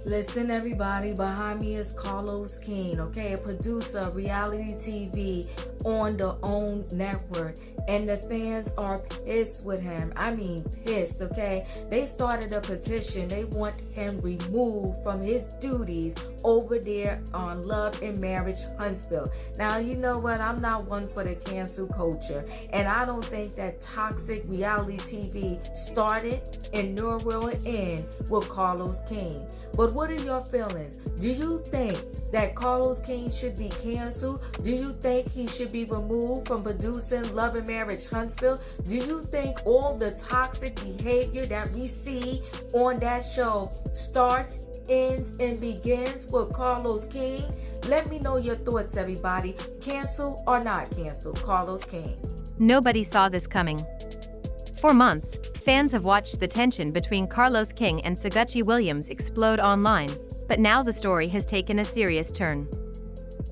Listen, everybody, behind me is Carlos King, okay, a producer of reality TV on the OWN network, and the fans are pissed with him. I mean pissed, okay? They started a petition. They want him removed from his duties over there on Love and Marriage Huntsville. Now, you know what? I'm not one for the cancel culture, and I don't think that toxic reality TV started and nor will it end with Carlos King. But what are your feelings? Do you think that Carlos King should be canceled? Do you think he should be removed from producing Love and Marriage Huntsville? Do you think all the toxic behavior that we see on that show starts, ends, and begins with Carlos King? Let me know your thoughts, everybody. Cancel or not cancel Carlos King? Nobody saw this coming. For months, fans have watched the tension between Carlos King and Sogucci Williams explode online, but now the story has taken a serious turn.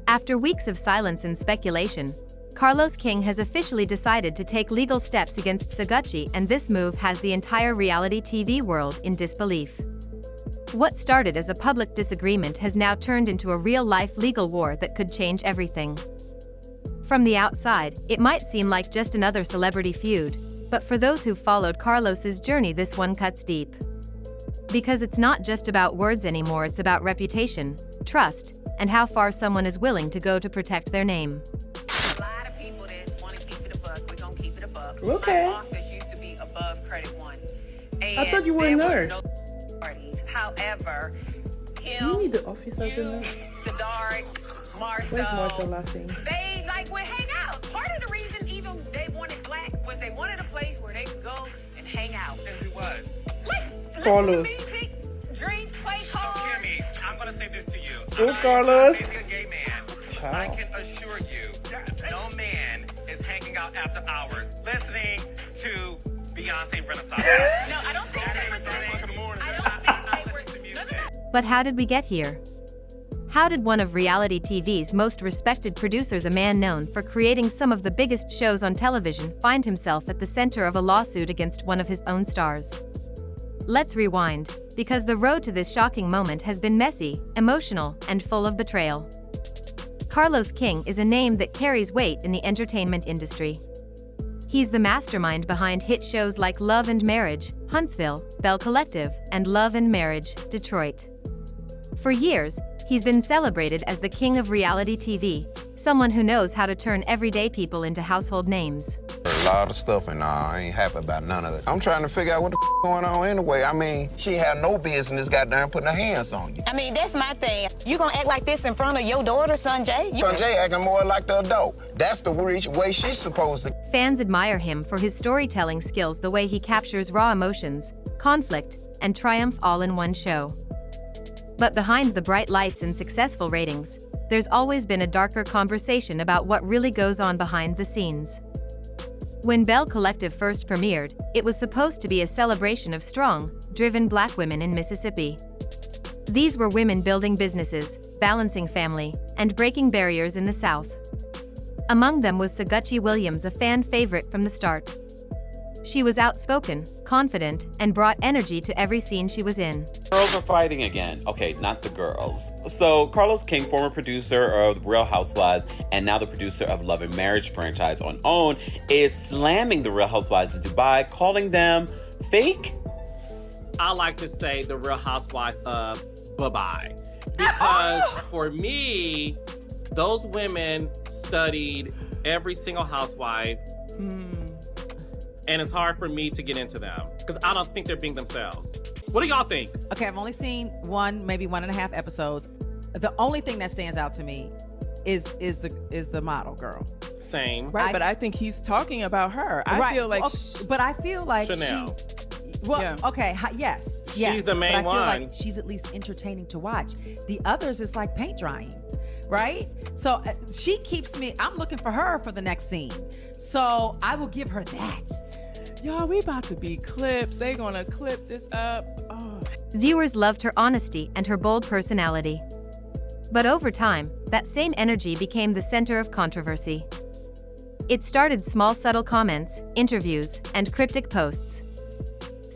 After weeks of silence and speculation, Carlos King has officially decided to take legal steps against Sogucci, and this move has the entire reality TV world in disbelief. What started as a public disagreement has now turned into a real-life legal war that could change everything. From the outside, it might seem like just another celebrity feud, but for those who've followed Carlos's journey, this one cuts deep. Because it's not just about words anymore, it's about reputation, trust, and how far someone is willing to go to protect their name. A lot of people that want to keep it a buck, we're going to keep it a buck. Okay. My office used to be above Credit One. And I thought you were a nurse. No parties. However, him, Do you need the office as a nurse? Sadaric, Marcel, Where's Martha laughing? they would hang out. Part of the reason even they wanted black was they wanted a place where they could go and hang out. And do what? Like, Carlos. listen to music, drink, play So, cards. Kimmy, I'm going to say this to you. Go, I'm Carlos. maybe a gay man. Child. I can assure you, no man is hanging out after hours listening to Beyonce Renaissance. No, I don't think they were doing it. I don't think they were. No, no, no. But how did we get here? How did one of reality TV's most respected producers, a man known for creating some of the biggest shows on television, find himself at the center of a lawsuit against one of his own stars? Let's rewind, because the road to this shocking moment has been messy, emotional, and full of betrayal. Carlos King is a name that carries weight in the entertainment industry. He's the mastermind behind hit shows like Love and Marriage, Huntsville, Bell Collective, and Love and Marriage, Detroit. For years, he's been celebrated as the king of reality TV, someone who knows how to turn everyday people into household names. A lot of stuff, and I ain't happy about none of it. I'm trying to figure out what the going on anyway. I mean, she had no business goddamn putting her hands on you. I mean, that's my thing. You gonna act like this in front of your daughter, Sanjay? Sanjay acting more like the adult. That's the way she's supposed to. Fans admire him for his storytelling skills, the way he captures raw emotions, conflict, and triumph all in one show. But behind the bright lights and successful ratings, there's always been a darker conversation about what really goes on behind the scenes. When Bell Collective first premiered, it was supposed to be a celebration of strong, driven black women in Mississippi. These were women building businesses, balancing family, and breaking barriers in the South. Among them was Sogucci Williams, a fan favorite from the start. She was outspoken, confident, and brought energy to every scene she was in. Girls are fighting again. Okay, not the girls. So, Carlos King, former producer of Real Housewives and now the producer of Love and Marriage franchise on OWN, is slamming the Real Housewives of Dubai, calling them fake. I like to say the Real Housewives of bye-bye. Because for me, those women studied every single housewife. And it's hard for me to get into them because I don't think they're being themselves. What do y'all think? Okay, I've only seen one, maybe 1.5 episodes. The only thing that stands out to me is the model girl. Same. Right, but I think he's talking about her. I feel like but I feel like Chanel. Okay, yes. She's the main but I feel one. like she's at least entertaining to watch. The others is like paint drying, right? So she keeps me. I'm looking for her for the next scene. So I will give her that. Y'all, we about to be clipped. They gonna clip this up. Oh. Viewers loved her honesty and her bold personality. But over time, that same energy became the center of controversy. It started small, subtle comments, interviews, and cryptic posts.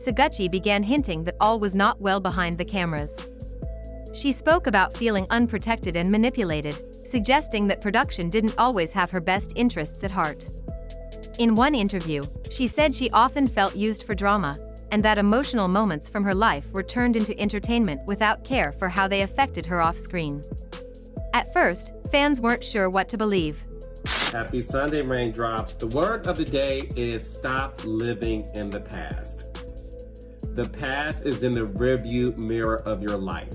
Sogucci began hinting that all was not well behind the cameras. She spoke about feeling unprotected and manipulated, suggesting that production didn't always have her best interests at heart. In one interview, she said she often felt used for drama, and that emotional moments from her life were turned into entertainment without care for how they affected her off-screen. At first, fans weren't sure what to believe. Happy Sunday, Raindrops. The word of the day is stop living in the past. The past is in the rearview mirror of your life.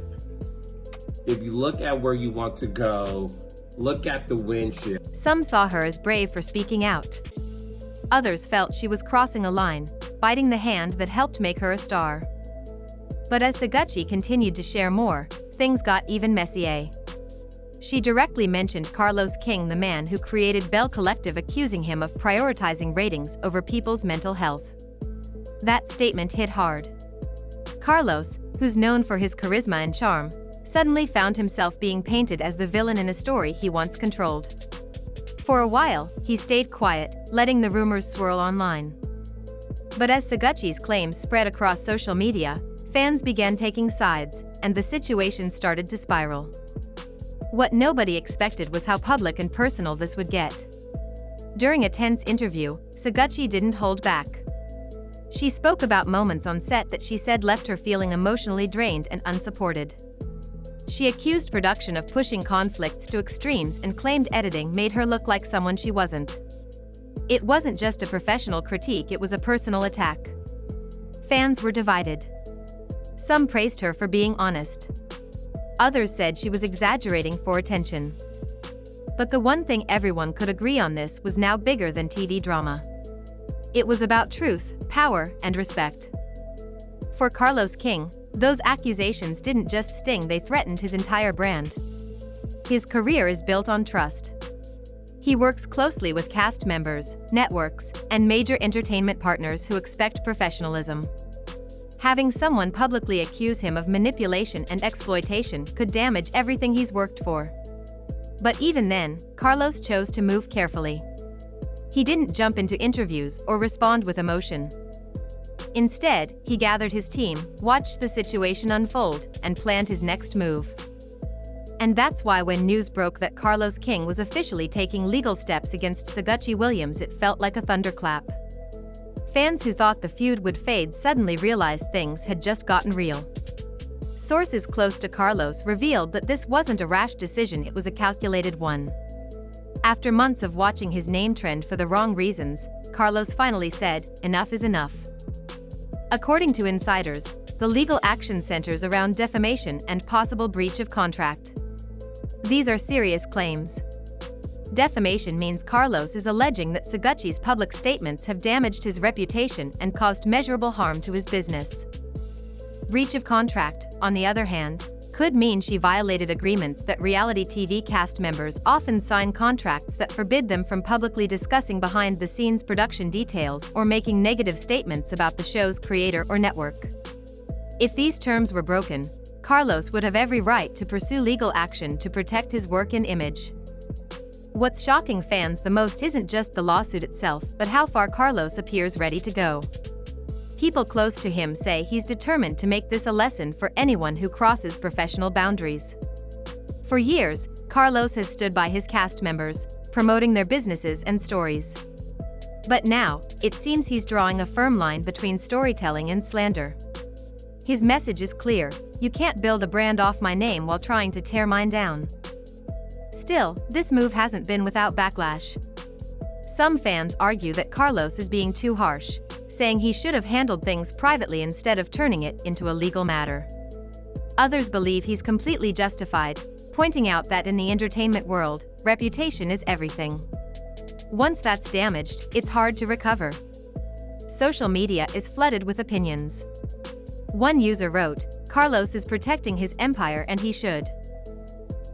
If you look at where you want to go, look at the windshield. Some saw her as brave for speaking out. Others felt she was crossing a line, biting the hand that helped make her a star. But as Sogucci continued to share more, things got even messier. She directly mentioned Carlos King, the man who created Bell Collective, accusing him of prioritizing ratings over people's mental health. That statement hit hard. Carlos, who's known for his charisma and charm, suddenly found himself being painted as the villain in a story he once controlled. For a while, he stayed quiet, letting the rumors swirl online. But as Sogucci's claims spread across social media, fans began taking sides, and the situation started to spiral. What nobody expected was how public and personal this would get. During a tense interview, Sogucci didn't hold back. She spoke about moments on set that she said left her feeling emotionally drained and unsupported. She accused production of pushing conflicts to extremes and claimed editing made her look like someone she wasn't. It wasn't just a professional critique, it was a personal attack. Fans were divided. Some praised her for being honest. Others said she was exaggerating for attention. But the one thing everyone could agree on, this was now bigger than TV drama. It was about truth, power, and respect. For Carlos King, those accusations didn't just sting, they threatened his entire brand. His career is built on trust. He works closely with cast members, networks, and major entertainment partners who expect professionalism. Having someone publicly accuse him of manipulation and exploitation could damage everything he's worked for. But even then, Carlos chose to move carefully. He didn't jump into interviews or respond with emotion. Instead, he gathered his team, watched the situation unfold, and planned his next move. And that's why when news broke that Carlos King was officially taking legal steps against Sogucci Williams, it felt like a thunderclap. Fans who thought the feud would fade suddenly realized things had just gotten real. Sources close to Carlos revealed that this wasn't a rash decision, it was a calculated one. After months of watching his name trend for the wrong reasons, Carlos finally said, "Enough is enough." According to insiders, the legal action centers around defamation and possible breach of contract. These are serious claims. Defamation means Carlos is alleging that Sogucci's public statements have damaged his reputation and caused measurable harm to his business. Breach of contract, on the other hand, could mean she violated agreements that reality TV cast members often sign, contracts that forbid them from publicly discussing behind-the-scenes production details or making negative statements about the show's creator or network. If these terms were broken, Carlos would have every right to pursue legal action to protect his work and image. What's shocking fans the most isn't just the lawsuit itself, but how far Carlos appears ready to go. People close to him say he's determined to make this a lesson for anyone who crosses professional boundaries. For years, Carlos has stood by his cast members, promoting their businesses and stories. But now, it seems he's drawing a firm line between storytelling and slander. His message is clear: you can't build a brand off my name while trying to tear mine down. Still, this move hasn't been without backlash. Some fans argue that Carlos is being too harsh, saying he should have handled things privately instead of turning it into a legal matter. Others believe he's completely justified, pointing out that in the entertainment world, reputation is everything. Once that's damaged, it's hard to recover. Social media is flooded with opinions. One user wrote, "Carlos is protecting his empire and he should."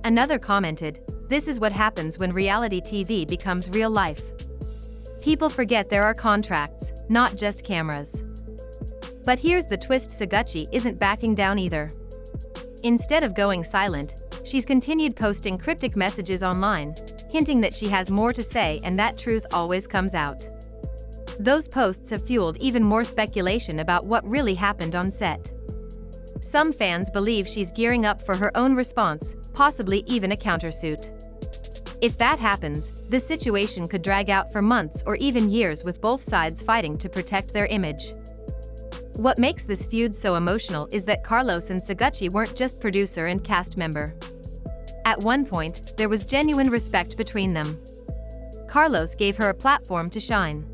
Another commented, "This is what happens when reality TV becomes real life. People forget there are contracts, not just cameras." But here's the twist: Sogucci isn't backing down either. Instead of going silent, she's continued posting cryptic messages online, hinting that she has more to say and that truth always comes out. Those posts have fueled even more speculation about what really happened on set. Some fans believe she's gearing up for her own response, possibly even a countersuit. If that happens, the situation could drag out for months or even years, with both sides fighting to protect their image. What makes this feud so emotional is that Carlos and Sogucci weren't just producer and cast member. At one point, there was genuine respect between them. Carlos gave her a platform to shine.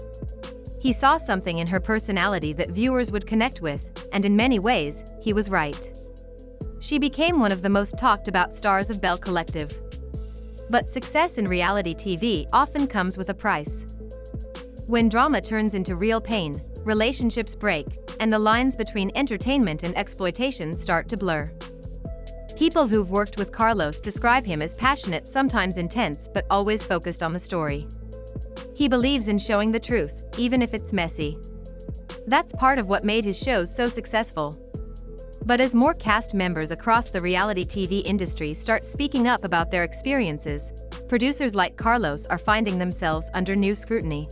He saw something in her personality that viewers would connect with, and in many ways, he was right. She became one of the most talked about stars of Belle Collective. But success in reality TV often comes with a price. When drama turns into real pain, relationships break, and the lines between entertainment and exploitation start to blur. People who've worked with Carlos describe him as passionate, sometimes intense, but always focused on the story. He believes in showing the truth, even if it's messy. That's part of what made his shows so successful. But as more cast members across the reality TV industry start speaking up about their experiences, producers like Carlos are finding themselves under new scrutiny.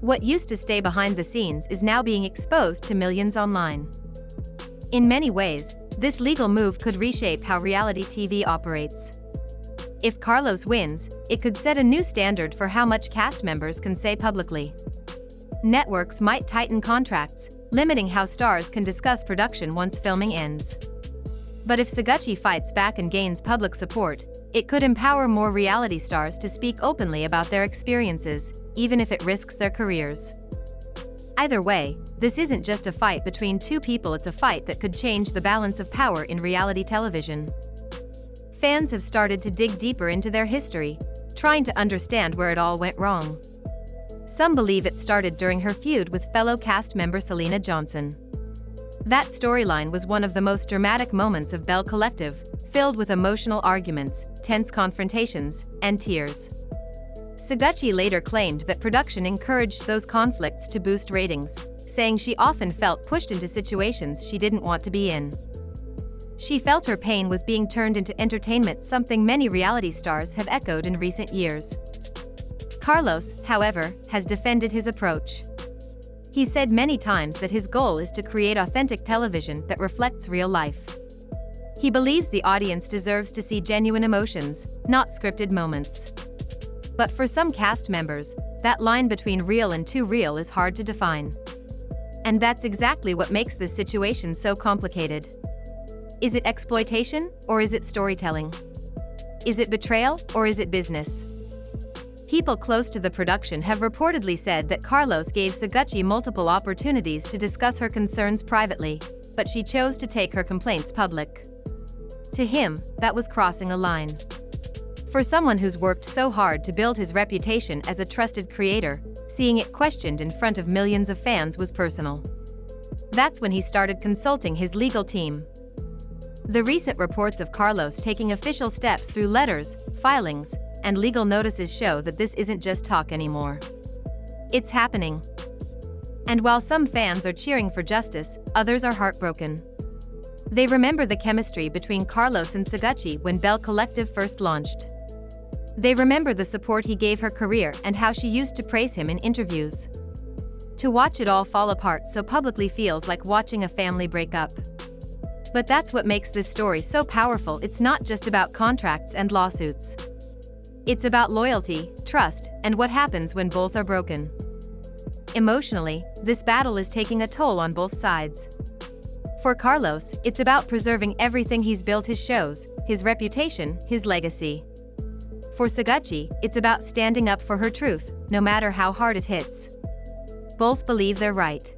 What used to stay behind the scenes is now being exposed to millions online. In many ways, this legal move could reshape how reality TV operates. If Carlos wins, it could set a new standard for how much cast members can say publicly. Networks might tighten contracts, limiting how stars can discuss production once filming ends. But if Sogucci fights back and gains public support, it could empower more reality stars to speak openly about their experiences, even if it risks their careers. Either way, this isn't just a fight between two people, it's a fight that could change the balance of power in reality television. Fans have started to dig deeper into their history, trying to understand where it all went wrong. Some believe it started during her feud with fellow cast member Selena Johnson. That storyline was one of the most dramatic moments of Belle Collective, filled with emotional arguments, tense confrontations, and tears. Sogucci later claimed that production encouraged those conflicts to boost ratings, saying she often felt pushed into situations she didn't want to be in. She felt her pain was being turned into entertainment, something many reality stars have echoed in recent years. Carlos, however, has defended his approach. He said many times that his goal is to create authentic television that reflects real life. He believes the audience deserves to see genuine emotions, not scripted moments. But for some cast members, that line between real and too real is hard to define. And that's exactly what makes this situation so complicated. Is it exploitation, or is it storytelling? Is it betrayal, or is it business? People close to the production have reportedly said that Carlos gave Sogucci multiple opportunities to discuss her concerns privately, but she chose to take her complaints public. To him, that was crossing a line. For someone who's worked so hard to build his reputation as a trusted creator, seeing it questioned in front of millions of fans was personal. That's when he started consulting his legal team. The recent reports of Carlos taking official steps through letters, filings, and legal notices show that this isn't just talk anymore. It's happening. And while some fans are cheering for justice, others are heartbroken. They remember the chemistry between Carlos and Sogucci when Belle Collective first launched. They remember the support he gave her career and how she used to praise him in interviews. To watch it all fall apart so publicly feels like watching a family break up. But that's what makes this story so powerful. It's not just about contracts and lawsuits. It's about loyalty, trust, and what happens when both are broken. Emotionally, this battle is taking a toll on both sides. For Carlos, it's about preserving everything he's built: his shows, his reputation, his legacy. For Sogucci, it's about standing up for her truth, no matter how hard it hits. Both believe they're right.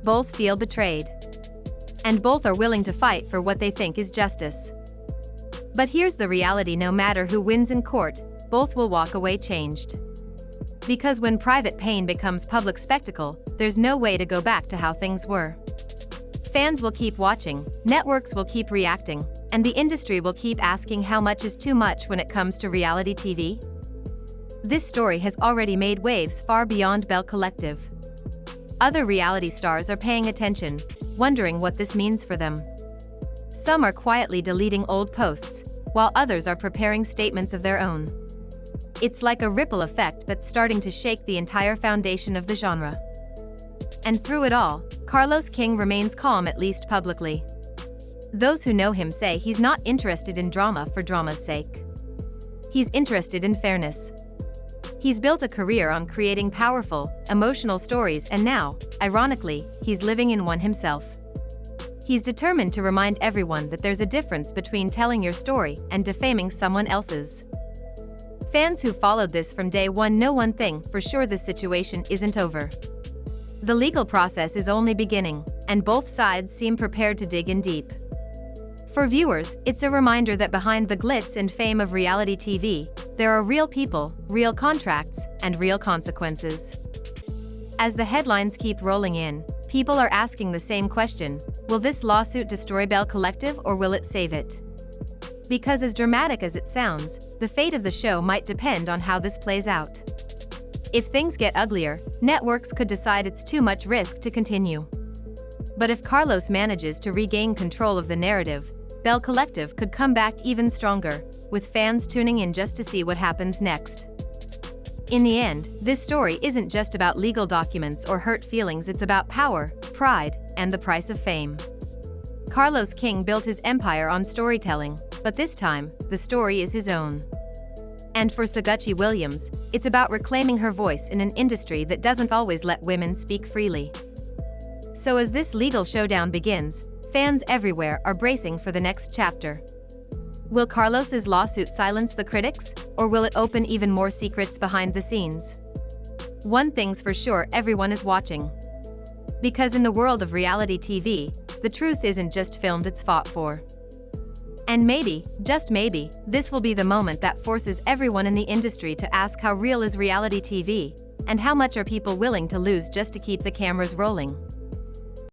Both feel betrayed. And both are willing to fight for what they think is justice. But here's the reality: no matter who wins in court, both will walk away changed. Because when private pain becomes public spectacle, there's no way to go back to how things were. Fans will keep watching, networks will keep reacting, and the industry will keep asking how much is too much when it comes to reality TV. This story has already made waves far beyond Belle Collective. Other reality stars are paying attention, wondering what this means for them. Some are quietly deleting old posts, while others are preparing statements of their own. It's like a ripple effect that's starting to shake the entire foundation of the genre. And through it all, Carlos King remains calm, at least publicly. Those who know him say he's not interested in drama for drama's sake. He's interested in fairness. He's built a career on creating powerful, emotional stories, and now, ironically, he's living in one himself. He's determined to remind everyone that there's a difference between telling your story and defaming someone else's. Fans who followed this from day one know one thing for sure: this situation isn't over. The legal process is only beginning, and both sides seem prepared to dig in deep. For viewers, it's a reminder that behind the glitz and fame of reality TV, there are real people, real contracts, and real consequences. As the headlines keep rolling in, people are asking the same question: will this lawsuit destroy Bell Collective or will it save it? Because as dramatic as it sounds, the fate of the show might depend on how this plays out. If things get uglier, networks could decide it's too much risk to continue. But if Carlos manages to regain control of the narrative, Bell Collective could come back even stronger, with fans tuning in just to see what happens next. In the end, this story isn't just about legal documents or hurt feelings, it's about power, pride, and the price of fame. Carlos King built his empire on storytelling, but this time, the story is his own. And for Sogucci Williams, it's about reclaiming her voice in an industry that doesn't always let women speak freely. So as this legal showdown begins, fans everywhere are bracing for the next chapter. Will Carlos's lawsuit silence the critics, or will it open even more secrets behind the scenes? One thing's for sure: everyone is watching. Because in the world of reality TV, the truth isn't just filmed, it's fought for. And maybe, just maybe, this will be the moment that forces everyone in the industry to ask, how real is reality TV, and how much are people willing to lose just to keep the cameras rolling?